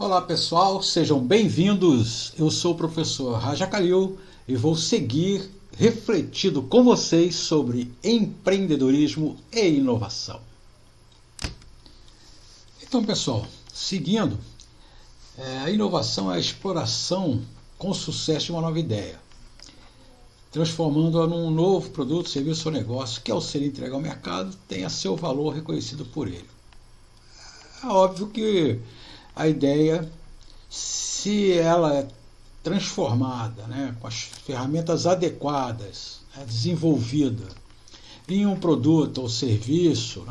Olá pessoal, sejam bem-vindos. Eu sou o professor Raja Khalil e vou seguir refletindo com vocês sobre empreendedorismo e inovação. Então pessoal, seguindo, a inovação é a exploração com sucesso de uma nova ideia, transformando-a num novo produto, serviço ou negócio que, ao ser entregue ao mercado, tenha seu valor reconhecido por ele. É óbvio que a ideia, se ela é transformada, com as ferramentas adequadas, desenvolvida em um produto ou serviço,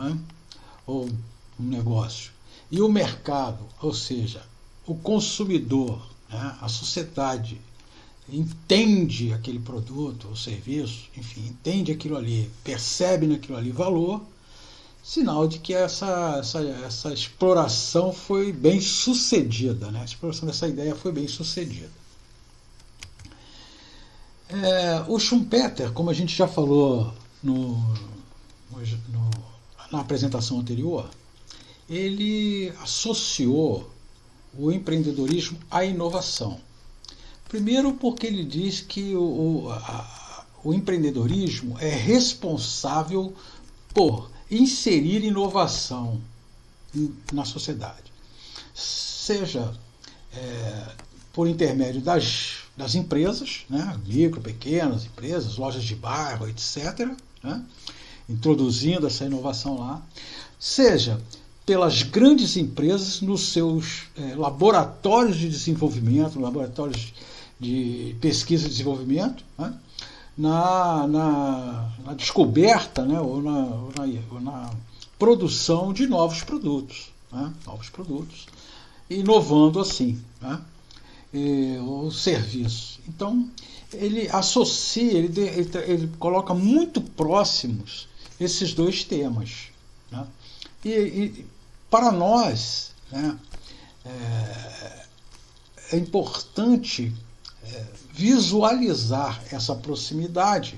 ou um negócio, e o mercado, ou seja, o consumidor, a sociedade, entende aquele produto ou serviço, enfim, entende aquilo ali, percebe naquilo ali valor, sinal de que essa exploração foi bem sucedida, a exploração dessa ideia foi bem sucedida. O Schumpeter, como a gente já falou na apresentação anterior, ele associou o empreendedorismo à inovação. Primeiro porque ele diz que o empreendedorismo é responsável por inserir inovação na sociedade, seja por intermédio das empresas, micro, pequenas empresas, lojas de bairro, etc., introduzindo essa inovação lá, seja pelas grandes empresas nos seus laboratórios de desenvolvimento, laboratórios de pesquisa e desenvolvimento, na descoberta, ou na produção de novos produtos, inovando assim, o serviço. Então, ele associa, ele coloca muito próximos esses dois temas. E para nós, é importante visualizar essa proximidade,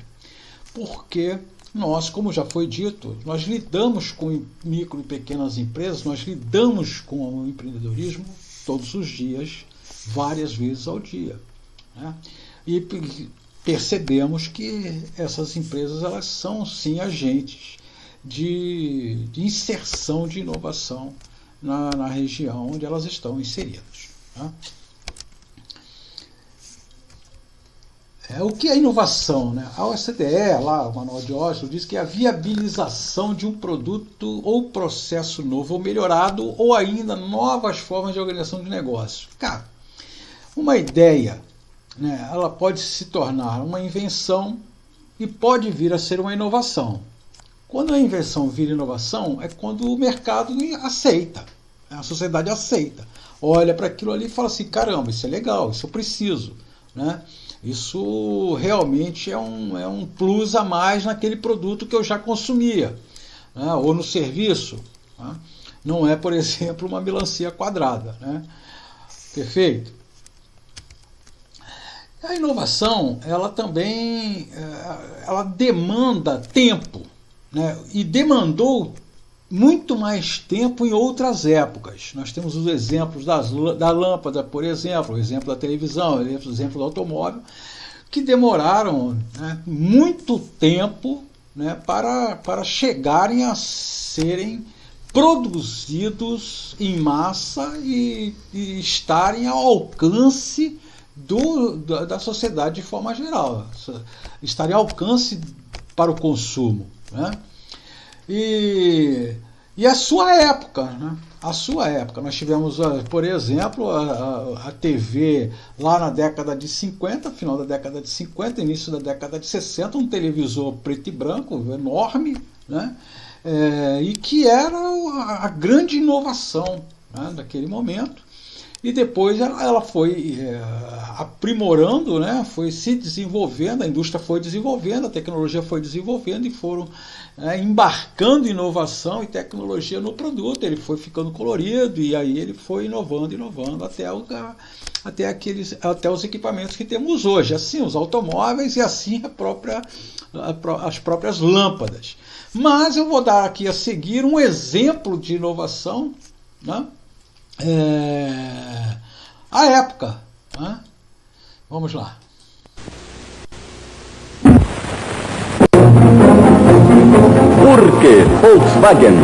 porque nós, como já foi dito, nós lidamos com micro e pequenas empresas, nós lidamos com o empreendedorismo todos os dias, várias vezes ao dia. E percebemos que essas empresas, elas são sim agentes de inserção de inovação na região onde elas estão inseridas. O que é inovação? A OCDE, lá, o Manual de Oslo, diz que é a viabilização de um produto ou processo novo ou melhorado, ou ainda novas formas de organização de negócio. Cara, uma ideia, ela pode se tornar uma invenção e pode vir a ser uma inovação. Quando a invenção vira inovação, é quando o mercado aceita, a sociedade aceita, olha para aquilo ali e fala assim, caramba, isso é legal, isso eu preciso, Isso realmente é um plus a mais naquele produto que eu já consumia, ou no serviço. Não é, por exemplo, uma melancia quadrada. Perfeito? A inovação, ela também ela demanda tempo, e demandou muito mais tempo em outras épocas. Nós temos os exemplos da lâmpada, por exemplo, o exemplo da televisão, o exemplo do automóvel, que demoraram muito tempo para chegarem a serem produzidos em massa e estarem ao alcance da sociedade de forma geral, estarem ao alcance para o consumo. E a sua época, nós tivemos, por exemplo, a TV lá na década de 50, final da década de 50, início da década de 60, um televisor preto e branco enorme, e que era a grande inovação daquele momento. E depois ela foi aprimorando, foi se desenvolvendo, a indústria foi desenvolvendo, a tecnologia foi desenvolvendo e foram embarcando inovação e tecnologia no produto. Ele foi ficando colorido e aí ele foi inovando até os equipamentos que temos hoje, assim os automóveis e assim as próprias lâmpadas. Mas eu vou dar aqui a seguir um exemplo de inovação, a época, né? Vamos lá. Por que Volkswagen?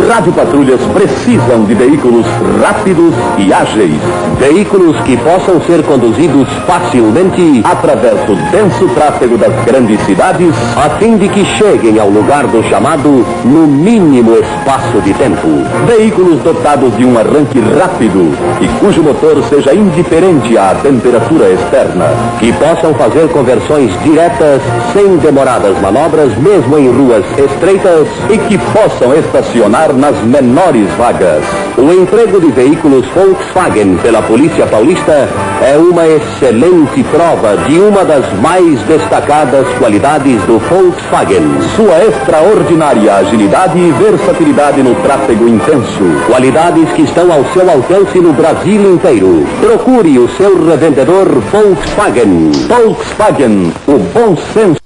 Radiopatrulhas precisam de veículos rápidos e ágeis. Veículos que possam ser conduzidos facilmente através do denso tráfego das grandes cidades, a fim de que cheguem ao lugar do chamado no mínimo espaço de tempo. Veículos dotados de um arranque rápido e cujo motor seja indiferente à temperatura externa. Que possam fazer conversões diretas, sem demoradas manobras, mesmo em ruas estreitas, e que possam estacionar nas menores vagas. O emprego de veículos Volkswagen pela Polícia Paulista é uma excelente prova de uma das mais destacadas qualidades do Volkswagen. Sua extraordinária agilidade e versatilidade no tráfego intenso. Qualidades que estão ao seu alcance no Brasil inteiro. Procure o seu revendedor Volkswagen. Volkswagen, o bom senso.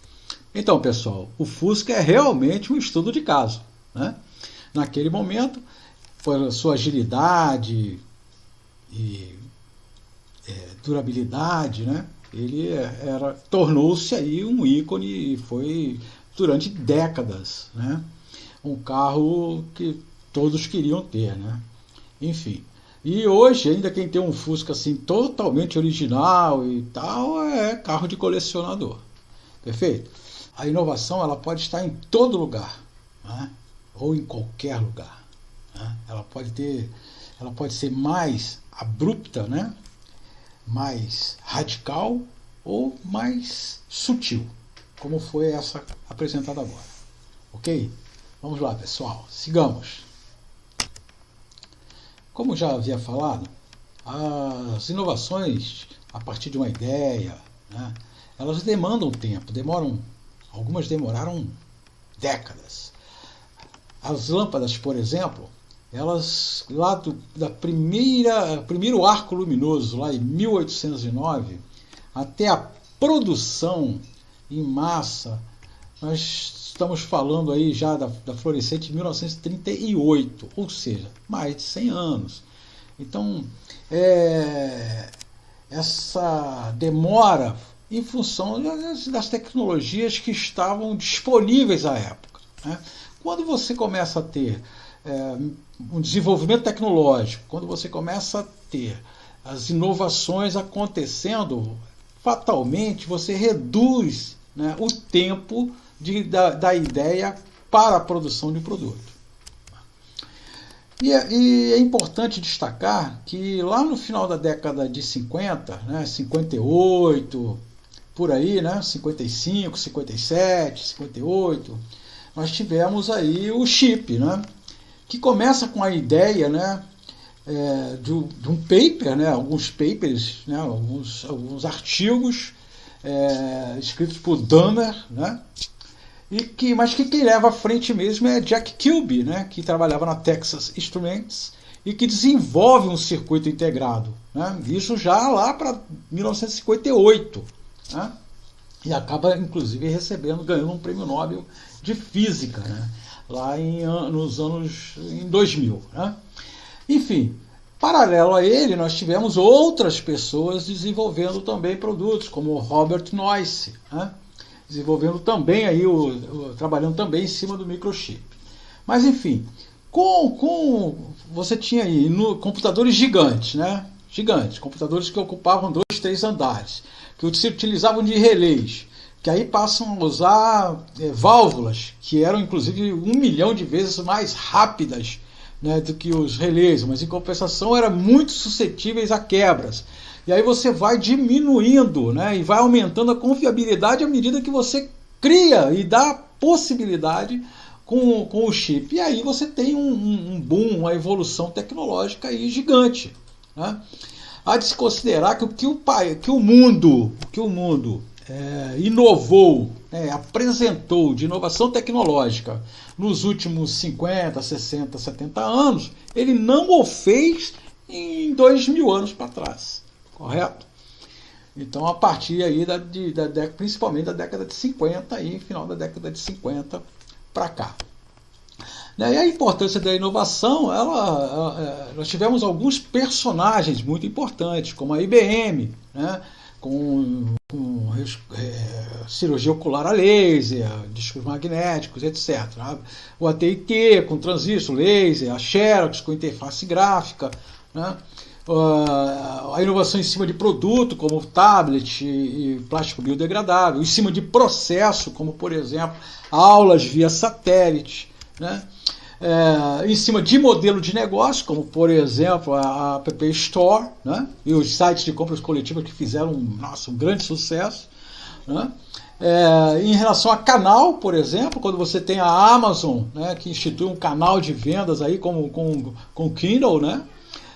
Então, pessoal, o Fusca é realmente um estudo de caso, né? Naquele momento, por sua agilidade e durabilidade, né? Ele tornou-se aí um ícone e foi durante décadas, né? Um carro que todos queriam ter, né? Enfim. E hoje, ainda quem tem um Fusca assim totalmente original e tal, é carro de colecionador. Perfeito? A inovação ela pode estar em todo lugar, né? Ou em qualquer lugar, né? Ela pode ser mais abrupta, né? Mais radical ou mais sutil, como foi essa apresentada agora. Ok? Vamos lá, pessoal, sigamos. Como já havia falado, as inovações a partir de uma ideia, né, elas demandam tempo, algumas demoraram décadas. As lâmpadas, por exemplo, elas lá primeiro arco luminoso, lá em 1809, até a produção em massa, nós estamos falando aí já da fluorescente de 1938, ou seja, mais de 100 anos. Então, essa demora em função das tecnologias que estavam disponíveis à época, né? Quando você começa a ter um desenvolvimento tecnológico, quando você começa a ter as inovações acontecendo, fatalmente você reduz, né, o tempo da ideia para a produção de um produto. E é importante destacar que lá no final da década de 50, né, 58, por aí, né, 55, 57, 58, nós tivemos aí o chip, né, que começa com a ideia, né, de um paper, né, alguns papers, né, alguns artigos escritos por Dahmer, né, mas que quem leva à frente mesmo é Jack Kilby, né, que trabalhava na Texas Instruments e que desenvolve um circuito integrado, né, isso já lá para 1958, né, e acaba inclusive ganhando um prêmio Nobel de Física, né, lá nos anos 2000. Né. Enfim, paralelo a ele, nós tivemos outras pessoas desenvolvendo também produtos, como o Robert Noyce, né, desenvolvendo também aí trabalhando também em cima do microchip. Mas enfim, você tinha aí computadores gigantes, né? Gigantes, computadores que ocupavam 2, 3 andares, que se utilizavam de relés, que aí passam a usar válvulas que eram inclusive 1 milhão de vezes mais rápidas, né, do que os relés, mas em compensação eram muito suscetíveis a quebras. E aí você vai diminuindo, né, e vai aumentando a confiabilidade à medida que você cria e dá possibilidade com o chip. E aí você tem um boom, uma evolução tecnológica aí gigante, né? Há de se considerar que o que o mundo inovou, né, apresentou de inovação tecnológica nos últimos 50, 60, 70 anos, ele não o fez em 2000 anos para trás. Correto? Então, a partir aí principalmente da década de 50 e final da década de 50 para cá. E a importância da inovação, nós tivemos alguns personagens muito importantes, como a IBM, né, com cirurgia ocular a laser, discos magnéticos, etc. O AT&T com transistor, laser, a Xerox com interface gráfica, né, a inovação em cima de produto, como tablet e plástico biodegradável, em cima de processo, como, por exemplo, aulas via satélite, né? Em cima de modelo de negócio, como por exemplo a App Store, né? E os sites de compras coletivas que fizeram um grande sucesso, né? Em relação a canal, por exemplo, quando você tem a Amazon, né, que institui um canal de vendas aí com o Kindle, né,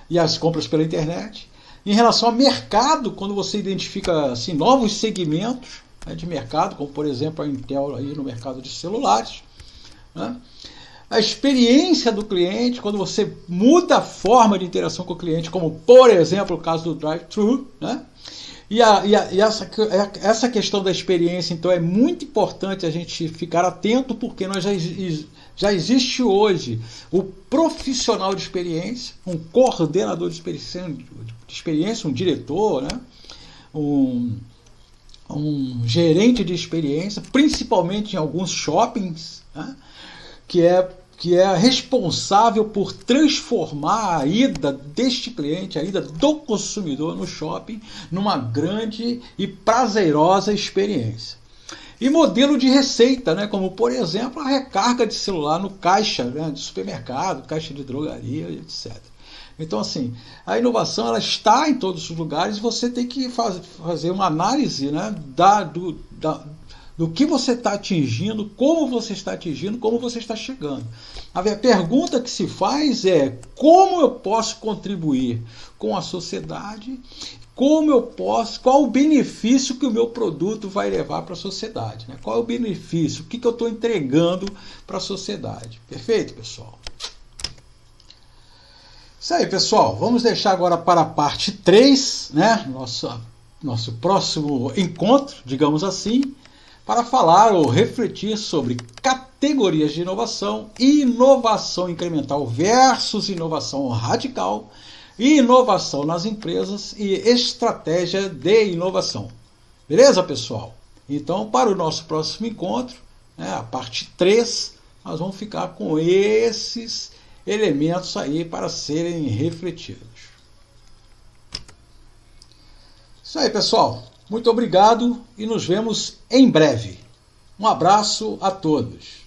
e as compras pela internet. Em relação a mercado, quando você identifica assim, novos segmentos, né, de mercado, como por exemplo a Intel aí no mercado de celulares, né? A experiência do cliente, quando você muda a forma de interação com o cliente, como por exemplo o caso do drive-thru, né? E essa questão da experiência, então, é muito importante a gente ficar atento, porque já existe hoje o profissional de experiência, um coordenador de experiência, um diretor, né? um gerente de experiência, principalmente em alguns shoppings, né? que é responsável por transformar a ida deste cliente, a ida do consumidor no shopping, numa grande e prazerosa experiência. E modelo de receita, né, como por exemplo a recarga de celular no caixa, né, de supermercado, caixa de drogaria, etc. Então, assim, a inovação ela está em todos os lugares e você tem que fazer uma análise, né, do que você está atingindo, como você está atingindo, como você está chegando. A pergunta que se faz é: como eu posso contribuir com a sociedade? Qual o benefício que o meu produto vai levar para a sociedade? Né? Qual é o benefício? O que eu estou entregando para a sociedade? Perfeito, pessoal? Isso aí, pessoal. Vamos deixar agora para a parte 3, né? Nosso próximo encontro, digamos assim, para falar ou refletir sobre categorias de inovação, inovação incremental versus inovação radical, inovação nas empresas e estratégia de inovação. Beleza, pessoal? Então, para o nosso próximo encontro, né, a parte 3, nós vamos ficar com esses elementos aí para serem refletidos. Isso aí, pessoal. Muito obrigado e nos vemos em breve. Um abraço a todos.